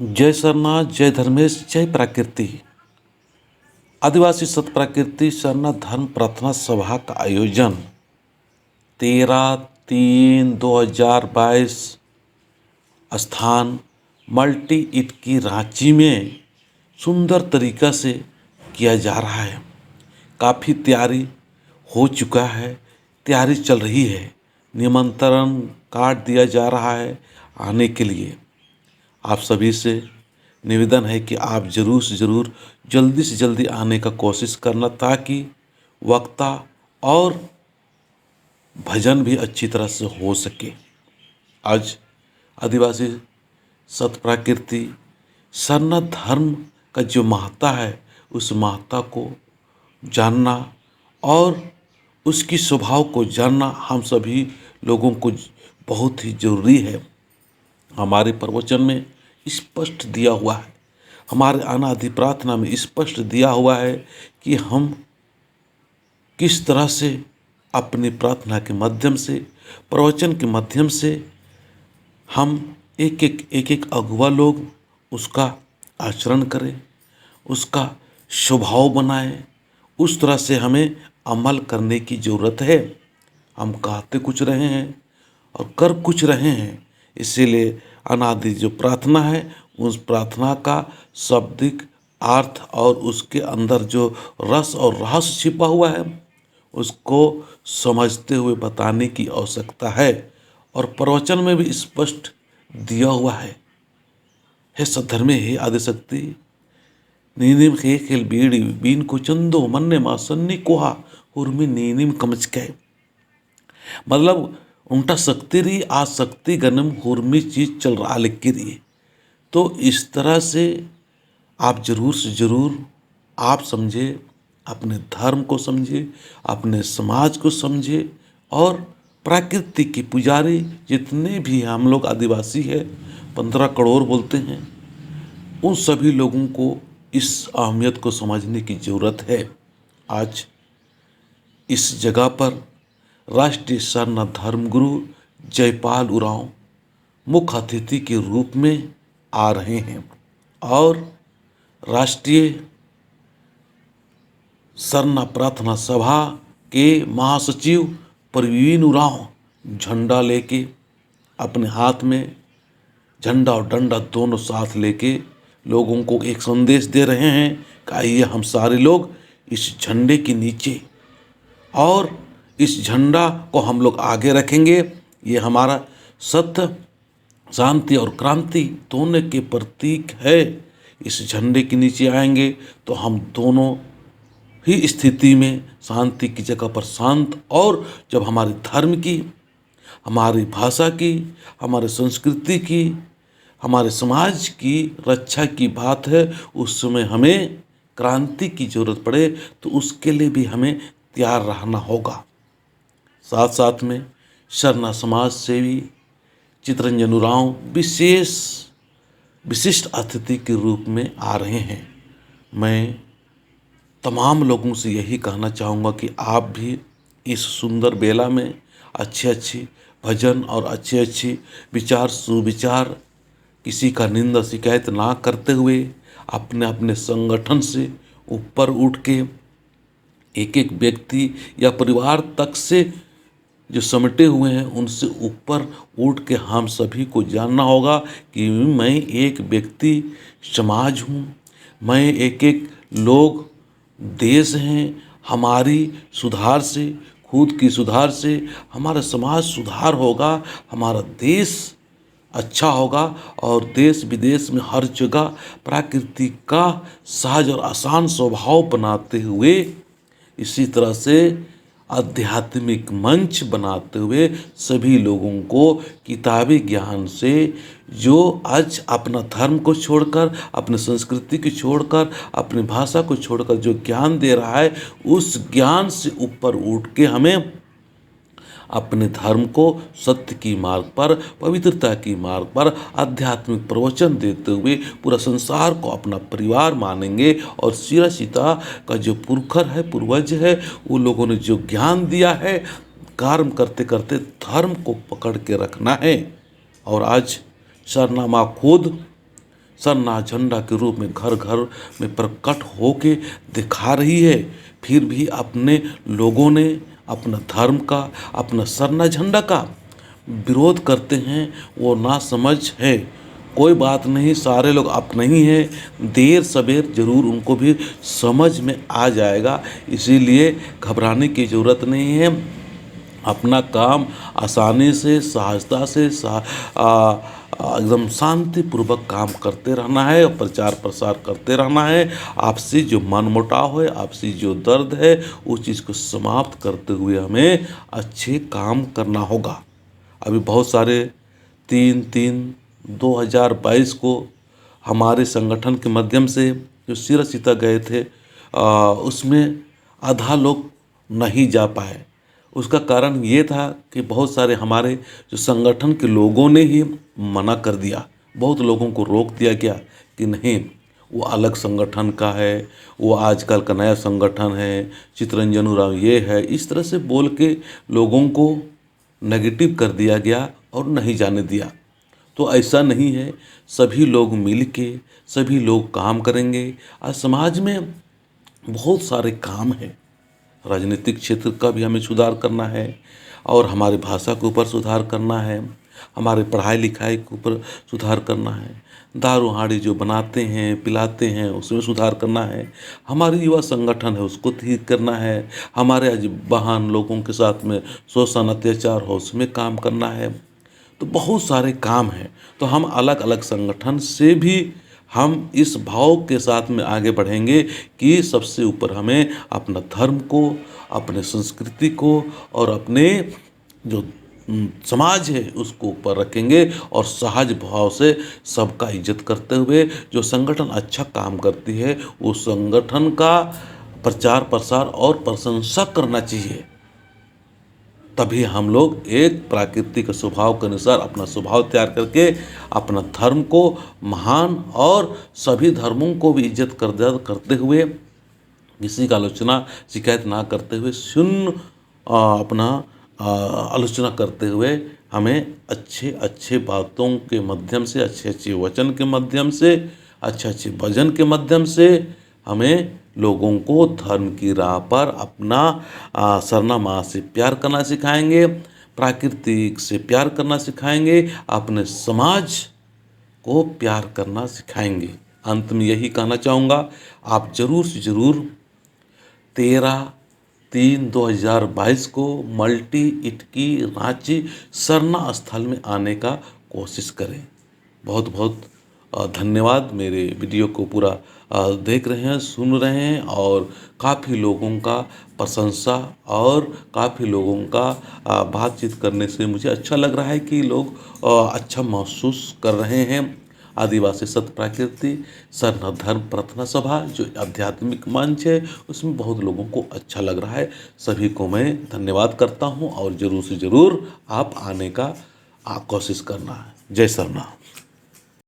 जय सरनाथ, जय धर्मेश, जय प्राकृति। आदिवासी सत प्राकृति सरनाथ धर्म प्रार्थना सभा का आयोजन 13/3/2022 स्थान मल्टी ईट की रांची में सुंदर तरीक़ा से किया जा रहा है। काफ़ी तैयारी हो चुका है, तैयारी चल रही है। निमंत्रण कार्ड दिया जा रहा है आने के लिए। आप सभी से निवेदन है कि आप ज़रूर से ज़रूर जल्दी से जल्दी आने का कोशिश करना, ताकि वक्ता और भजन भी अच्छी तरह से हो सके। आज आदिवासी सत प्राकृति सरनाथ धर्म का जो महत्ता है, उस महत्ता को जानना और उसकी स्वभाव को जानना हम सभी लोगों को बहुत ही ज़रूरी है। हमारे प्रवचन में स्पष्ट दिया हुआ है, हमारे अनादि प्रार्थना में स्पष्ट दिया हुआ है कि हम किस तरह से अपनी प्रार्थना के माध्यम से, प्रवचन के माध्यम से हम एक एक अगुवा लोग उसका आचरण करें, उसका स्वभाव बनाएं। उस तरह से हमें अमल करने की ज़रूरत है। हम कहते कुछ रहे हैं और कर कुछ रहे हैं, इसीलिए अनादि जो प्रार्थना है, उस प्रार्थना का शाब्दिक अर्थ और उसके अंदर जो रस और रहस्य छिपा हुआ है, उसको समझते हुए बताने की आवश्यकता है। और प्रवचन में भी स्पष्ट दिया हुआ है, हे सद्धर्मे, हे आदिशक्ति, नीनिम हे खेल बीड़ी बीन को चंदो मन्ने मा सन्नी कोहा उर्मी नीनिम कमचके। मतलब उल्टा शक्ति रही आसक्ति गनम हुर्मी चीज चल रहा लिख के रही। तो इस तरह से आप जरूर से ज़रूर आप समझे, अपने धर्म को समझे, अपने समाज को समझे, और प्रकृति की पुजारी जितने भी हम लोग आदिवासी है, 15 करोड़ बोलते हैं, उन सभी लोगों को इस अहमियत को समझने की ज़रूरत है। आज इस जगह पर राष्ट्रीय सरनाथ धर्मगुरु जयपाल उरांव मुख्य अतिथि के रूप में आ रहे हैं, और राष्ट्रीय सरना प्रार्थना सभा के महासचिव प्रवीण उरांव झंडा लेके, अपने हाथ में झंडा और डंडा दोनों साथ लेके लोगों को एक संदेश दे रहे हैं कि आइए हम सारे लोग इस झंडे के नीचे, और इस झंडा को हम लोग आगे रखेंगे। ये हमारा सत्य, शांति और क्रांति दोनों के प्रतीक है। इस झंडे के नीचे आएंगे तो हम दोनों ही स्थिति में शांति की जगह पर शांत, और जब हमारे धर्म की, हमारी भाषा की, हमारे संस्कृति की, हमारे समाज की रक्षा की बात है, उस समय हमें क्रांति की ज़रूरत पड़े तो उसके लिए भी हमें तैयार रहना होगा। साथ साथ में सरना समाज सेवी चितरंजन उरांव विशिष्ट अतिथि के रूप में आ रहे हैं। मैं तमाम लोगों से यही कहना चाहूँगा कि आप भी इस सुंदर बेला में अच्छे भजन और अच्छे विचार सुविचार, किसी का निंदा शिकायत ना करते हुए, अपने अपने संगठन से ऊपर उठ के एक व्यक्ति या परिवार तक से जो समेटे हुए हैं, उनसे ऊपर उठ के हम सभी को जानना होगा कि मैं एक व्यक्ति समाज हूँ, मैं एक लोग देश हैं। हमारी सुधार से, खुद की सुधार से हमारा समाज सुधार होगा, हमारा देश अच्छा होगा, और देश विदेश में हर जगह प्रकृति का सहज और आसान स्वभाव बनाते हुए, इसी तरह से आध्यात्मिक मंच बनाते हुए सभी लोगों को किताबी ज्ञान से, जो आज अपना धर्म को छोड़कर, अपनी संस्कृति को छोड़कर, अपनी भाषा को छोड़कर जो ज्ञान दे रहा है, उस ज्ञान से ऊपर उठ के हमें अपने धर्म को सत्य की मार्ग पर, पवित्रता की मार्ग पर आध्यात्मिक प्रवचन देते हुए पूरा संसार को अपना परिवार मानेंगे। और सीरा सीता का जो पुरखर है, पूर्वज है, वो लोगों ने जो ज्ञान दिया है, कर्म करते करते धर्म को पकड़ के रखना है। और आज सरना माँ खुद सरना झंडा के रूप में घर घर में प्रकट होके दिखा रही है। फिर भी अपने लोगों ने अपना धर्म का, अपना सरना झंडा का विरोध करते हैं। वो ना समझ है। कोई बात नहीं, सारे लोग अपने ही हैं, देर सवेर जरूर उनको भी समझ में आ जाएगा। इसीलिए घबराने की ज़रूरत नहीं है। अपना काम आसानी से, सहजता से, एकदम शांतिपूर्वक काम करते रहना है और प्रचार प्रसार करते रहना है। आपसी जो मनमुटाव है, आपसी जो दर्द है, उस चीज़ को समाप्त करते हुए हमें अच्छे काम करना होगा। अभी बहुत सारे 3/3/2022 को हमारे संगठन के माध्यम से जो सिरसिता गए थे, उसमें आधा लोग नहीं जा पाए। उसका कारण ये था कि बहुत सारे हमारे जो संगठन के लोगों ने ही मना कर दिया। बहुत लोगों को रोक दिया गया कि नहीं, वो अलग संगठन का है, वो आजकल का नया संगठन है, चितरंजन उरांव ये है, इस तरह से बोल के लोगों को नेगेटिव कर दिया गया और नहीं जाने दिया। तो ऐसा नहीं है, सभी लोग मिल के सभी लोग काम करेंगे। आज समाज में बहुत सारे काम हैं। राजनीतिक क्षेत्र का भी हमें सुधार करना है और हमारी भाषा के ऊपर सुधार करना है, हमारे पढ़ाई लिखाई के ऊपर सुधार करना है, दारू हाड़ी जो बनाते हैं पिलाते हैं उसमें सुधार करना है, हमारी युवा संगठन है उसको ठीक करना है, हमारे आज बहन लोगों के साथ में शोषण अत्याचार हो उसमें काम करना है। तो बहुत सारे काम हैं। तो हम अलग अलग संगठन से भी हम इस भाव के साथ में आगे बढ़ेंगे कि सबसे ऊपर हमें अपना धर्म को, अपने संस्कृति को और अपने जो समाज है उसको ऊपर रखेंगे और सहज भाव से सबका इज्जत करते हुए जो संगठन अच्छा काम करती है उस संगठन का प्रचार प्रसार और प्रशंसा करना चाहिए। तभी हम लोग एक प्राकृतिक स्वभाव के अनुसार अपना स्वभाव तैयार करके अपना धर्म को महान और सभी धर्मों को भी इज्जत करते हुए, किसी का आलोचना शिकायत ना करते हुए, शून्य अपना आलोचना करते हुए हमें अच्छे अच्छे बातों के माध्यम से, अच्छे अच्छे वचन के माध्यम से, अच्छे अच्छे भजन के माध्यम से हमें लोगों को धर्म की राह पर अपना सरना माँ से प्यार करना सिखाएंगे, प्राकृतिक से प्यार करना सिखाएंगे, अपने समाज को प्यार करना सिखाएंगे। अंत में यही कहना चाहूँगा, आप ज़रूर से ज़रूर 13/3/2022 को मल्टी इटकी रांची सरना स्थल में आने का कोशिश करें। बहुत बहुत धन्यवाद। मेरे वीडियो को पूरा देख रहे हैं, सुन रहे हैं और काफ़ी लोगों का प्रशंसा और काफ़ी लोगों का बातचीत करने से मुझे अच्छा लग रहा है कि लोग अच्छा महसूस कर रहे हैं। आदिवासी सत प्रकृति सरना धर्म प्रार्थना सभा जो आध्यात्मिक मंच है उसमें बहुत लोगों को अच्छा लग रहा है। सभी को मैं धन्यवाद करता हूँ और ज़रूर से ज़रूर आप आने का कोशिश करना है। जय सरना।